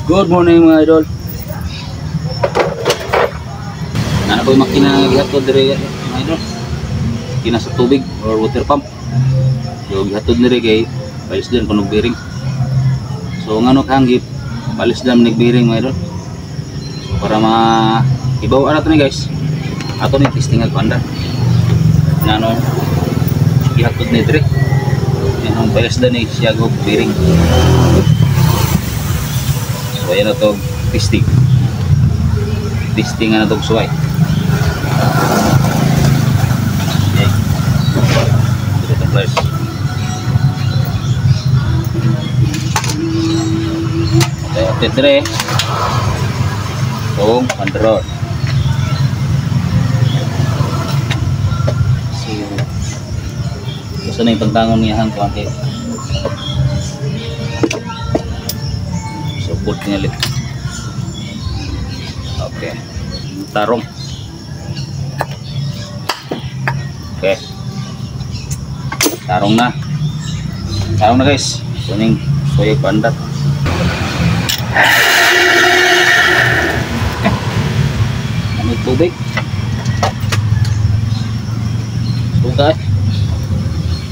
Good morning mga idol. Ano ko yung makina nga gihatod diri mga idol? Makina sa tubig or water pump. So gihatod diri kay palis din kunog bearing. So ngano kanggip palis din nig bearing mga idol. So para ibaw ana to ni guys. Ato ni testing ang panda. Ngano gihatod ni diri. Ang palis din ni siya go bearing. So ayan na ito testing nga na ito suway. Okay, ito first. Okay, update na rin itong underroad. So gusto na yung tangtangon niya hang kuwante. Support niya ulit. Okay. Tarong. Okay. Tarong na. Tarong na guys. Kuning soya pandat. Ano tubig? Suka.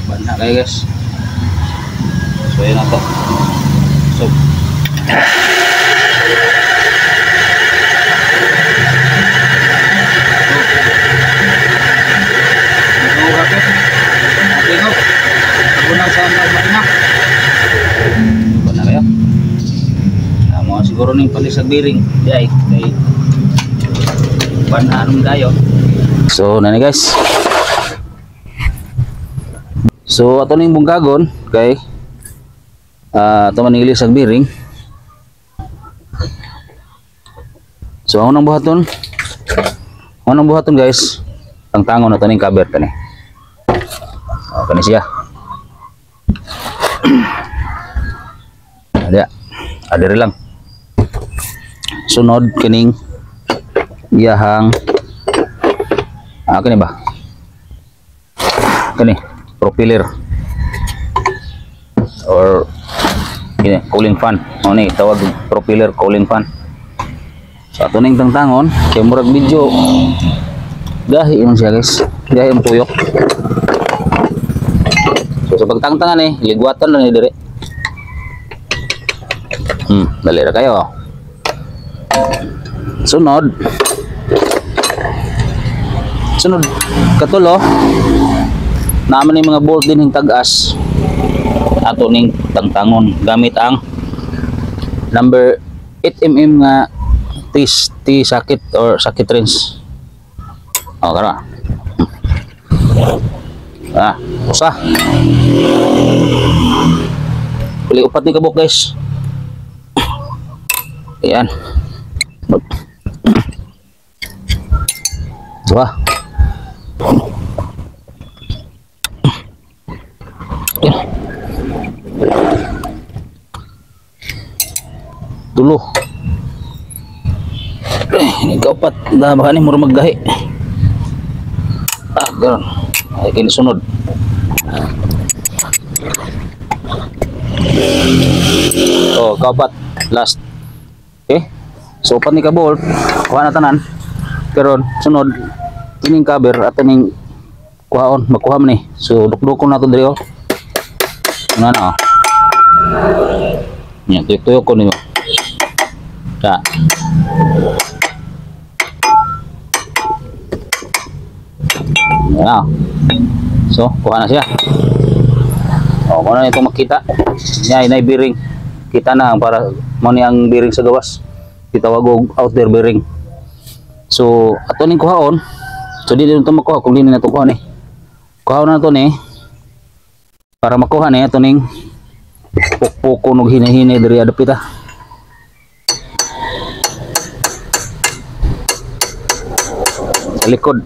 Banyak kayo guys. Soya na to. So siguro ning palisag bearing day banaan kayo. So nani guys, so ato ning bungkagon kay ato man ilisag bearing. So unang buhaton guys, ang tangon na ning cover kani. Kani siya. Ada lang. Sunod kining iyahang kani ba? Kani propeller or kini cooling fan. Ni tawag propeller cooling fan. So ato ning tangtangon kay murag medyo gahi man siya guys. Gahi ang tuyok. So sa pagtangtangan ligwatan lang ni dire. Dali ra kayo. Sunod katulo naman ni mga bolt din ng tag-as ato ning tangtangon gamit ang number 8mm nga T-socket or socket wrench. Kara. Usa. Pili upat ni kabuk guys. Ayan. Wah. Tulo. Ini kaupat dah bahan ni murah maggahi. Garon. Ay kini sunod. Oh, kaupat last. Okay. So upat ni ka bolt, kuha na tanan. Karon sunod kining cover ato ning kuhaon, makuha man ni. So dukdukon nato diri Ano na. Nya tuyok ko niyo. Ta. So kuha na siya. Kung ano ito makita. Nya inay bearing. Kita na para mo ni ang bearing sa gawas. Kitawag og out there bearing. So ato ning kuhaon. So di dito makuha kung dili na to kuha ni. Kuhaon na to ni para makuha ni ato ning pukpuk og hinahinay diri adapita. Sa likod.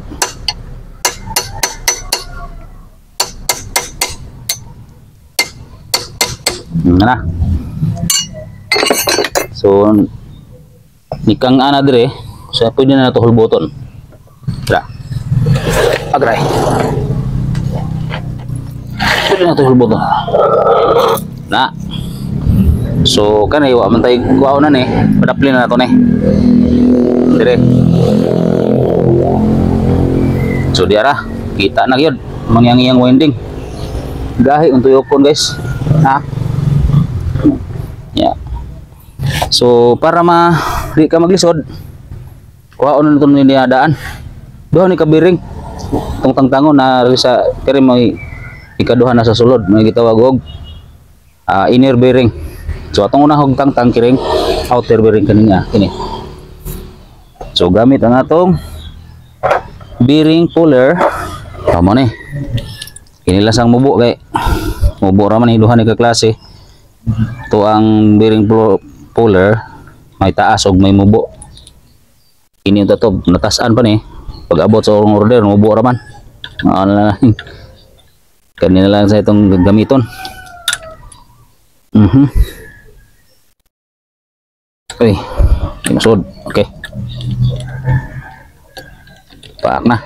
Na. So nikang ana dire so pwede na nato hulboton. Tara. Agray. Pwede na nato hulboton. Na. So kanay wa man tay kuwao na ni, padaplin na nato ni. Dire. So diara, kita na gyud mangyang-iyang winding. Gahi untuk yukon guys. Ha? Ya. So para di ka maglisod, kuhaon na itong niliadaan. Doon ni kabiring. Itong tangtangon na sa kaya may ikaduhan na sa sulod. May gitawag og inner bearing. So atong una hog tangtang kiring outer bearing kaninya. Kini. So gamit ang atong bearing puller. Tama ni. Kinilasang mubo kay mubo raman hiduhan ni ka klase. Ito ang bearing puller, may taas og may mubo. Ini ito to, natasaan pa ni. Pag abot sa order, mubo raman. Ano na lang. Kanina lang sa itong gamiton. Uy, masud. Okay. Paak na.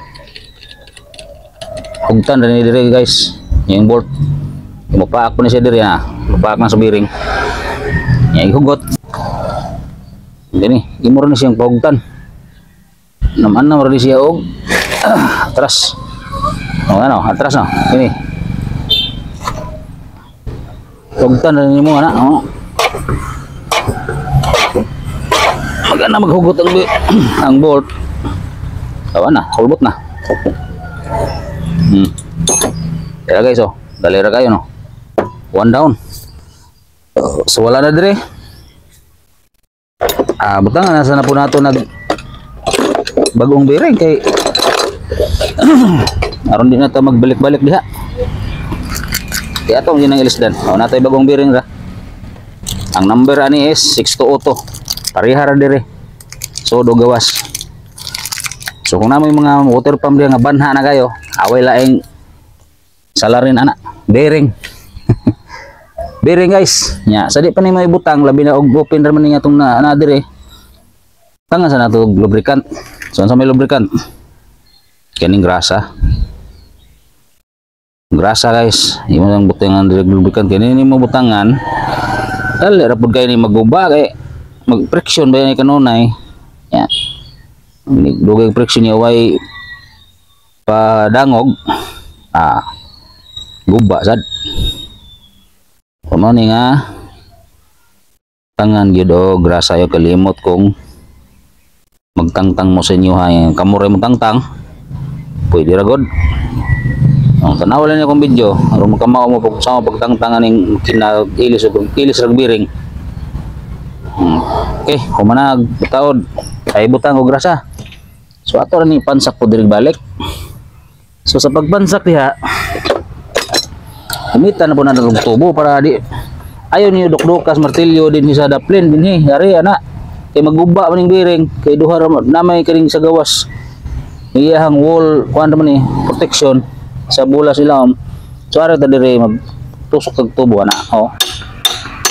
Hugtan na ni dire guys. Yung bolt. Mapaak pa na siya dire ha. Mapaak na sa bearing. Yang hugot. Gani, imor na siyang pahugtan. Naman na rin siya og atras. O ano, atras no. Gani. Hugtan na nimo ana, oh. Magana maghugot ang bolt. Tawa na, hulbot na. Kaya guys, oh, dalira kayo no. One down. So wala na dire. Butang nasa na po nato nag bagong bearing kay aron din nato magbalik-balik diha. Kaya atong ginang ilisdan. O natay bagong bearing ra. Ang number ani is 620. Pareha ra dire. So do gawas. So kung namoy mga water pump diha nga banha na kayo, away laing salarin ana, bearing. Bearing guys. Nya, sa di pa ni may butang labi na og open ra man ni atong na dire. Tanga sa nato lubricant. So sa may lubricant. Kaning grasa. Grasa guys. Imo ang butangan dire lubricant kani ni mo butangan. Dali ra pud kay ni maguba kay mag friction ba ni kanunay. Ya. Dugay friction niya way padangog. Guba sad. Kuno ni nga tangan gyud o grasa yo kalimot kung magtangtang mo sa inyo ha. Kamure mo tangtang. Pwede ra god. Ang tanaw lang akong video aron makamaw mo pag sa pagtangtangan ning kinailis o ilis ra bearing. Okay, kumanag butaod ay butang og grasa. So ato ra ni pansak po diri balik. So sa pagpansak diha gamitan na po na ng tubo para di ayaw niyo dukdukas martilyo din sa daplin din yari ana kay maguba maning bearing kay duha na may kaning sa gawas iyahang wall kuan man ni protection sa bula sila so ara ta dire magtusok kag tubo ana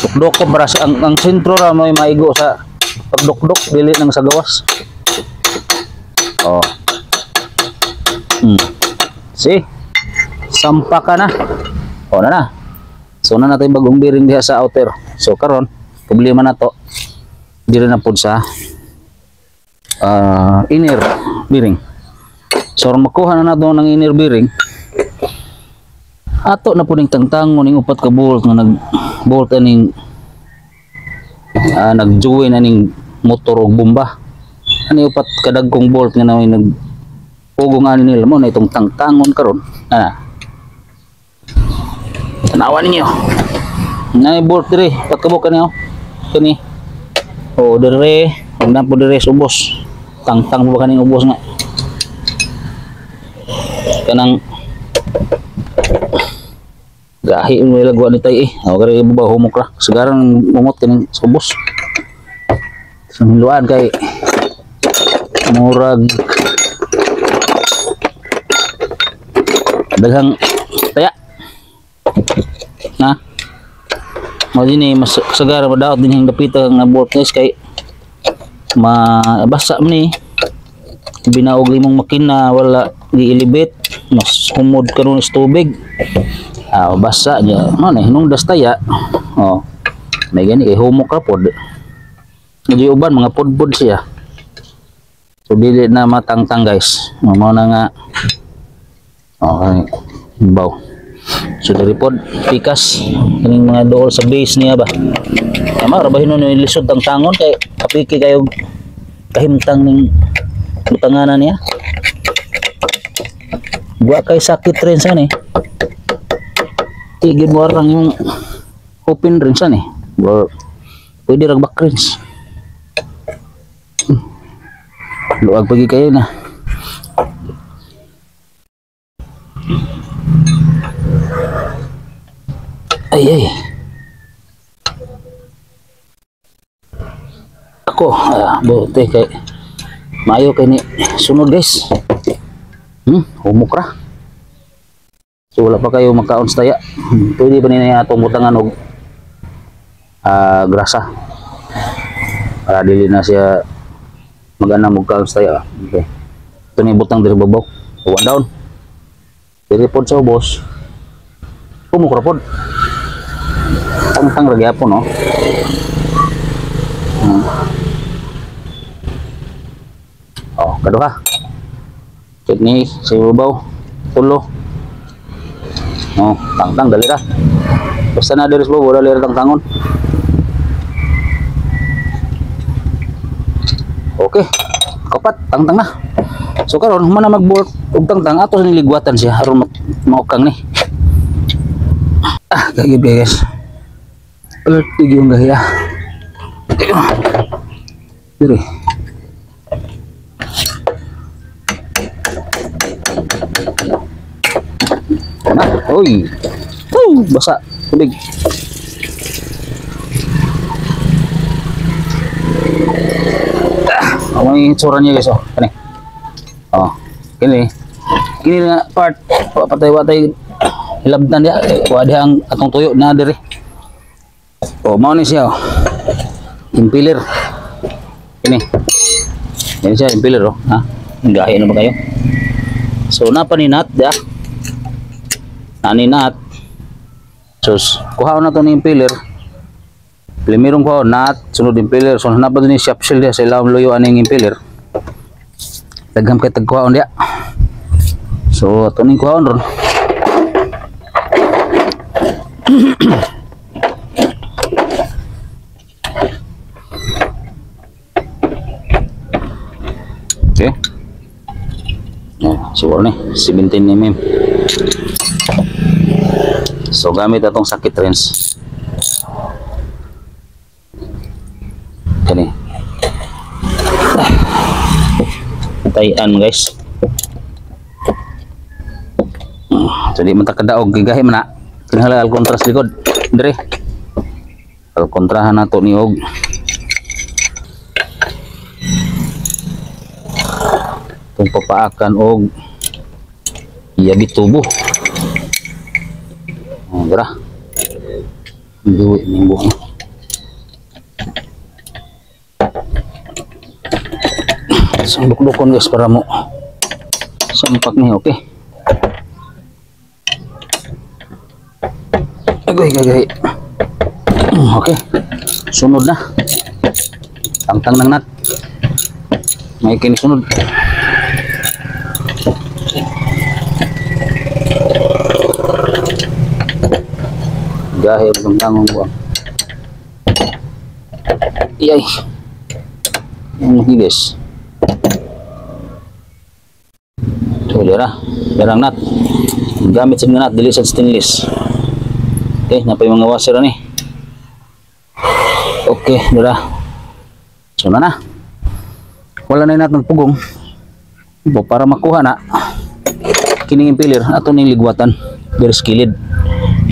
dukdok ko para ang sentro ra may maigo sa pagdukdok dili nang sa gawas. See sampa ka na. Na. So na natin bagong bearing diha sa outer. So karon problema na to. Dire na pud sa inner bearing. So makuha na nato ng inner bearing. Ato na pud ning tangtangon ning upat ka bolt nga nag-bolt aning nag-join aning motor og bomba. Ani upat ka dagkong bolt nga naway nag-ugong ani nila mo na itong tangtangon karon. Tanawan ninyo. Na bolt dire, pagkabok niyo. Kani. Dire, wag na po dire subos. Tangtang po kaning ubos nga. Kanang gahi mo ilagwa ni tay kare ba humok ra. Segaran umot kaning subos. Sangluan kay murag daghang taya. Na mo dinhi mas sagara madaot din hing dapita nga bolt guys kay mabasa man ni binaog limong makina wala giilibit mas humod karon sa tubig basa niya man hinungdas taya may gani kay humok ra pod. Medyo uban mga podpod siya. So dili na matangtang guys. Mao na nga. Okay. Baw. So dari pod pikas kaning mga dool sa base niya ba. Tama ra bahin no lisod tang tangon kay kapiki kayo kahimtang ning butanganan niya. Gua kay sakit rin sa ni. Tigid mo arang yung open rin sa ni. Pwede rag back rinse. Luwag pagi kayo na. Ay. Ako, buti kay mayo kay ni sunod guys. Humok ra. So wala pa kayo makaon sa taya. Pwede ba nila atong butangan og grasa para dili na siya magana mo kaon sa taya. Okay. Ito ni butang diri babaw. One down. Diri pod sa ubos. Humok ra pod. Tangtang ra gyapon no. Oh, kaduha. Check ni sa babaw. Tulo. Oh, tangtang dali ra. Basta na diri sa babaw dali ra tangtangon. Okay. Kapat, tangtang na. So karon man na magbuhat og tangtang ato sa niligwatan siya aron maukang ni. Kaya guys. Tigil yung gahiya. Diri. Oy. Basa tubig. May itsura niya guys, kani. Kini nga part patay-patay hilabtan dia, wa dia ang atong tuyo na diri. Mao ni siya. Impeller. Ini siya impeller ha. Gahi na ba kayo? So napaninat dia. Naninat. Sus, kuha na to ni impeller. Primerong kuha nat, sunod impeller. So napad ni shop shield dia sa ilawom luyo aning impeller. Dagham kay tagkuhaon dia. So ato ning kuhaon ron. Okay. Siguro ni 17 mm. So gamit atong sakit rinse. Kani. Tayan guys. Jadi mata kadaog gigahi man na. Kinahanglan al kontras likod. Dire. Al kontrahan nato ni og itong papaakan og iyabi tubo. Dira. Duwi ning buhok. Sambok-dokon guys para mo sampak ni, okay. Agay. Okay. Sunod na. Tangtang ng nut. May kini sunod. Gahe ng tangong buwang. Iyay. Yung higis. So, darang nut. Gamit sa nut, dili sa stainless. Okay, napay mga washer ni. Okay, dira. So na. Wala na natin pugong. Para makuha na kining impeller ato ning ligwatan diri sa kilid.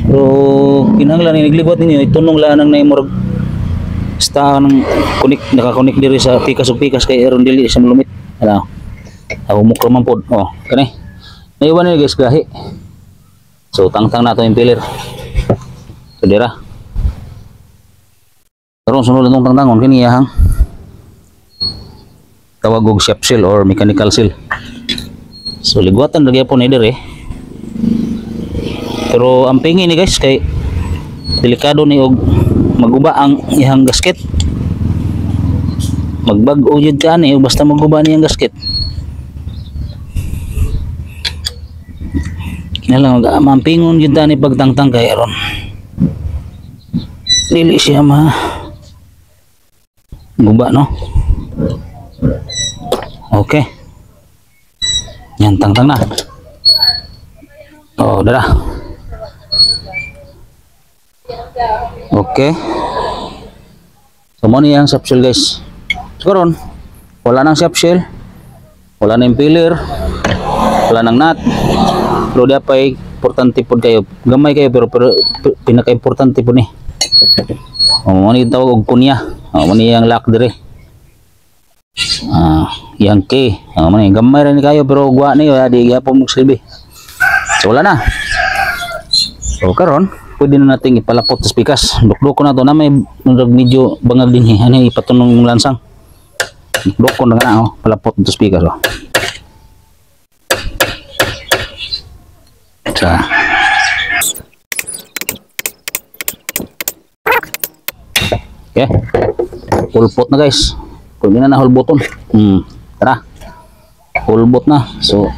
Pero kinahanglan ni nagligwat ninyo itunong lang na imorg sta nang naka-connect diri sa pikas ug pikas kay aron dili sa malumit. Ano? Humok man pod. Kani. Naiwan ni guys gahi. So tangtang nato impeller. Dira. Karon sunod natong tangtangon kini yahang tawag og shop seal or mechanical seal. So ligwatan lagi po ni dire. Pero ang pingi ni guys kay delikado ni og maguba ang iyang gasket. Magbag-o yun ka ani basta maguba niyang gasket. Kinalang mampingon yun tani pagtangtang kay aron dili siya guba, no? Okay, yan, tangtang na. Oh, dara. Okay, so mo niyang subshell guys. Karon wala nang subshell, wala nang impeller, wala nang nut. Pero di pa importante po kayo, gamay kayo pero pinaka-importante po ni mo ni tawag og kunya, mo ni yang lock dire, yang key, mo ni gamay rin kayo pero guwa ni di gyapon mo silbi. So wala na. So karon pwede na nating ipalapot sa pikas. Dukdukon na to na may medyo bangag din ani ipatunong yung lansang. Dukdukon na nga palapot sa pikas oh. Okay, full pot na guys. Pwede na whole button. Tara, full bot na. So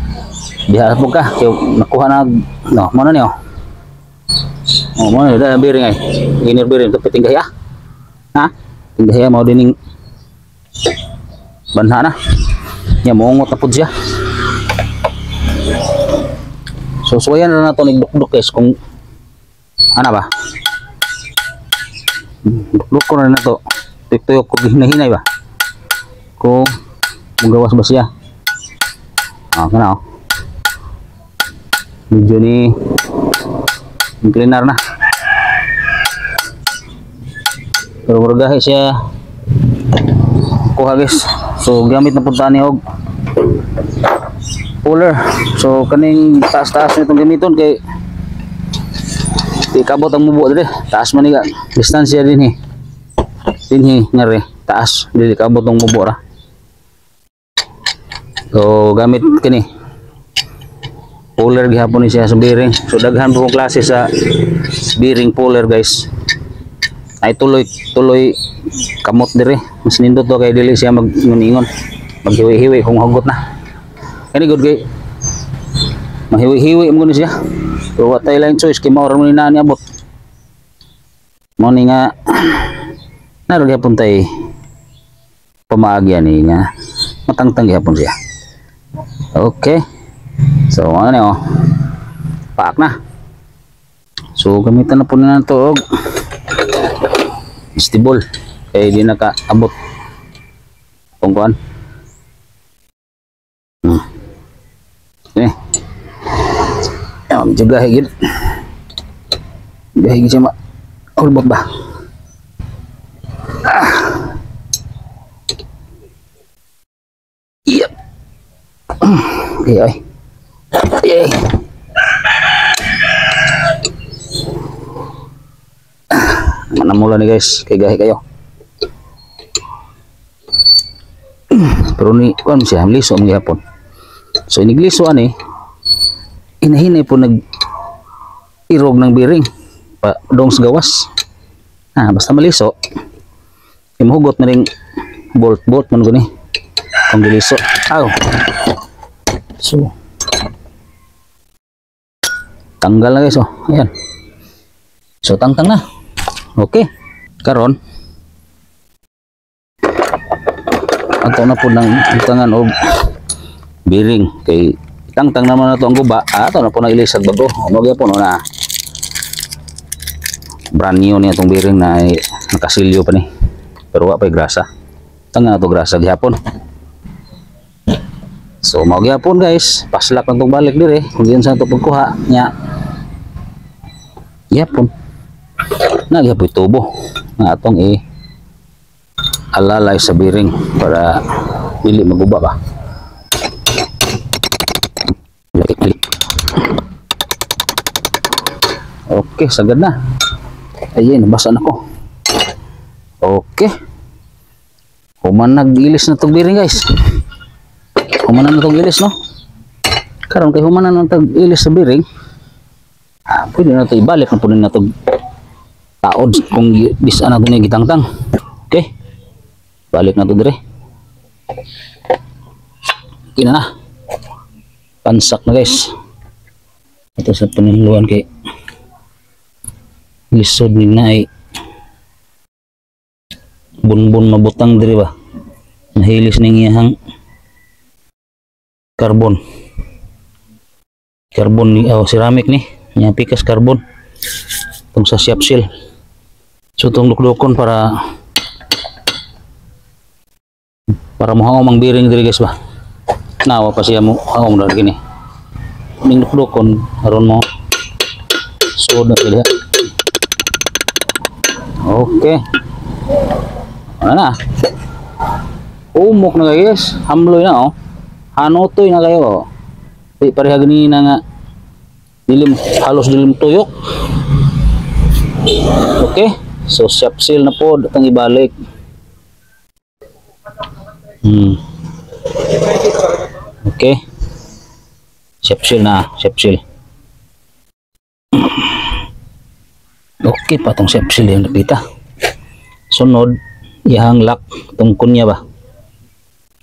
biharap mo ka kaya nakuha na no, mana niyo mana ada bearing ay inner bearing ito tinggahi tinggahi mau dining banha na nya mongot na pud siya. So suwayan na nato nigdukduk guys kung ana ba dukduk ko na nato tuyok ko hinahinay ba kung magawas ba siya kana medyo ni inclinar na pero maragahe siya kuha guys. So gamit na punta ni og puller. So kaning taas-taas nitong gamiton kay di kabot ang mubo dire. Taas man ni distansya dinhi ngare taas dili kabot ang mubo ra. So gamit kini puller gihapon ni siya sa bearing. So daghan po klase sa bearing puller guys. Ay tuloy kamot dire. Mas nindot to kay dili siya magingon maghiwi-hiwi kung hugot na. Kani good kay mahiwi-hiwi mo ni siya. So what line choice kay mao ra mo ni nani abot. Mo ni nga naro gihapon tay pamaagya ni nga matangtang gihapon siya. Okay. So ano niyo paak na. So gamitan na po na ito og stable kaya di nakaabot kung kuan medyo gahigid siya ulbot ba yep okay ay yay manamula ni guys kay gahi kayo pero ni kuan siya liso ang gihapon. So inigliso ani inahinay po nag irog ng bearing pa dong sa gawas basta maliso imuhugot na ring bolt man guni kung diliso so tanggal na guys ayan so tangtang na. Okay, karon ato na po ng tangan og bearing kay tangtang naman na to ang guba ato na po na ilisag bago umagya po na brand new niya itong bearing na nakasilyo pa ni pero wa pa'y grasa tangan na to grasa gihapon. So umagya po guys paslak lang itong balik dire kung diyan sa ito pagkuha nya gihapon nagyapoy tubo na atong alalay sa bearing para dili maguba ba. Okay, sagad na. Ayun, nabasa na ko. Okay. Human nag-ilis na itong bearing guys. Human na itong ilis no. Karon kay human na itong ilis sa bearing. Pwede na ito ibalik na po na itong taod kung bisa na ito niya gitangtang. Okay, balik na ito dire. Okay na. Pansak na guys. Ito sa paningluan kay lisod ni na ay bunbun mabutang diri ba. Nahilis ning iyang carbon ni ceramic ni nya pikas carbon tong sa shop seal. So tong lukdukon para mohawang mang bearing diri guys ba. Nawa pa siya mo hawang na gini. Ning lukdukon aron mo sud na sila. Okay. Ano na? Umok na guys, hamloy na oh. Hanotoy na kayo. Di pareha ganina nga dilim, halos dilim tuyok. Okay, so shop seal na po, datang ibalik. Okay, shop seal na, shop seal. Okay, patong shop seal yung napita. Sunod, ihang lock, itong kunya ba?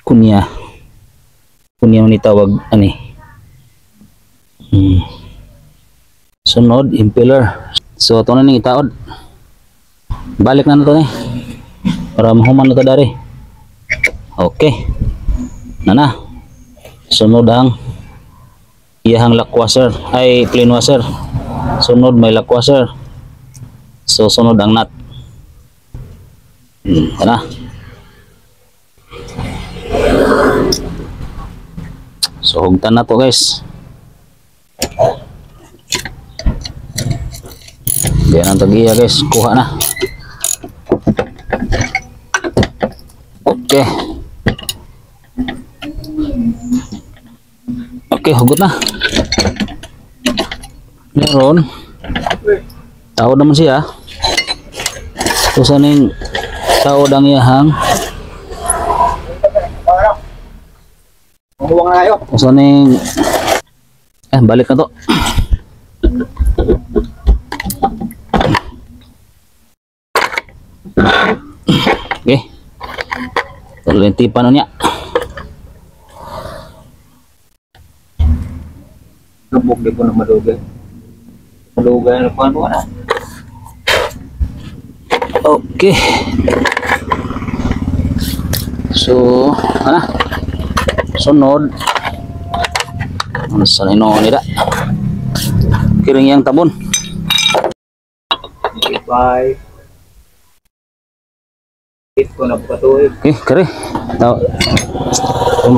Kunya mo tawag ani. Sunod, impeller. So ito na ning itaod. Balik na to ni para mahuman na to dari. Okay. Na. Sunod ang iyang lock washer ay clean washer. Sunod may lock washer. So sunod ang nut. Na. So hugtan na to guys. Diyan ang tagiya guys, kuha na. Okay. Okay, hugot na. Meron. Tawad naman siya. So saning tawad ang iyahang so ning balik na to. Okay, lentipan niya. Lubog di po na madugay na po na. Okay, so sunod sa ino nila kiring yang tabon. Okay, kare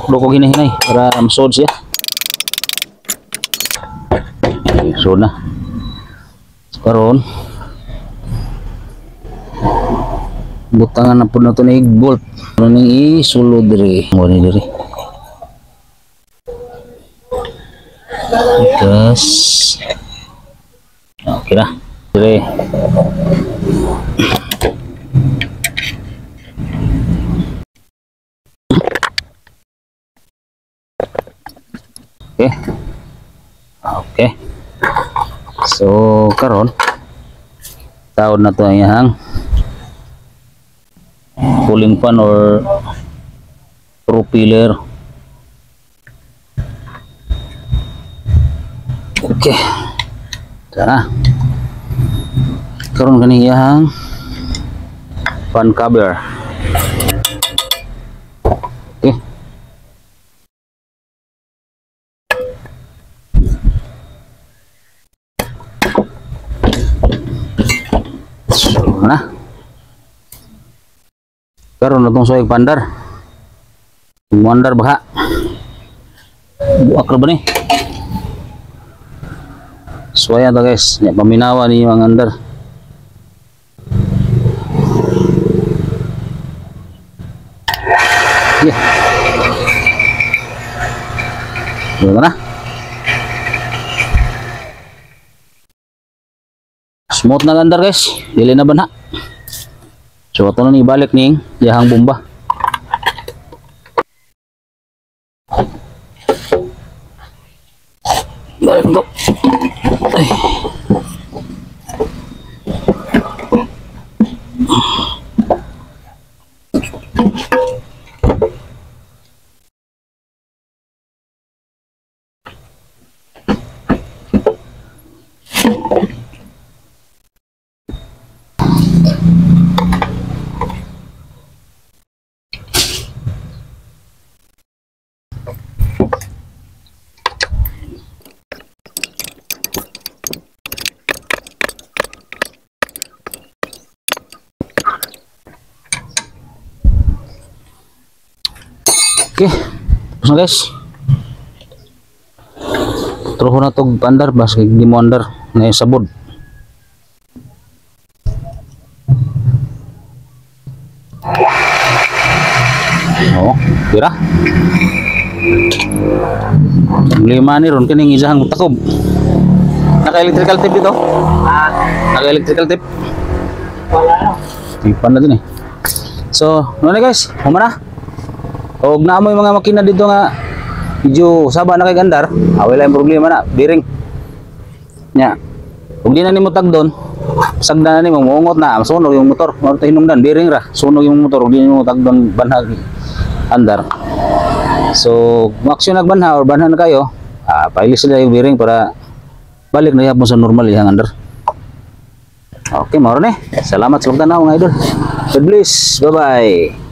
ko hinahinay para masod siya. So na karon butangan na po na ito na bolt ano nang isulod diri mo ni diri ikas. Okay na diri. Okay. So karon tawad na to ang cooling fan or propeller. Okay. Tara. Karon kani yang fan cover. Okay. Na karon natong soy pandar mandar baha buak ra ba ni suaya ta guys nya paminawa ni mga andar. Yeah. Gimana? Smooth na landar guys, dili na ba na? So ito na ni balik ning yahang bomba. Balik to. Ay. Okay, tapos na guys. Truho na to andar, bas di mo andar na sabod. Oh, tira. Lima ni ron kining isahang takob. Naka-electrical tape dito? Naka-electrical tape? Wala. Tipan na din eh. So, ano na guys? Humana. Og na mo yung mga makina dito nga medyo saba na kay gandar, wala yung problema na, bearing nya. Ug di na nimo tagdon, sagda na nimo muungot na, sunog yung motor, mo ta hinungdan bearing ra, sunog yung motor, ug di nimo tagdon banhag andar. So, maksyon nagbanha or banha na kayo, pailis sila yung bearing para balik na yapon sa normal yung andar. Okay, mao ni. Salamat sa pagtanaw mga idol. God bless. Bye-bye.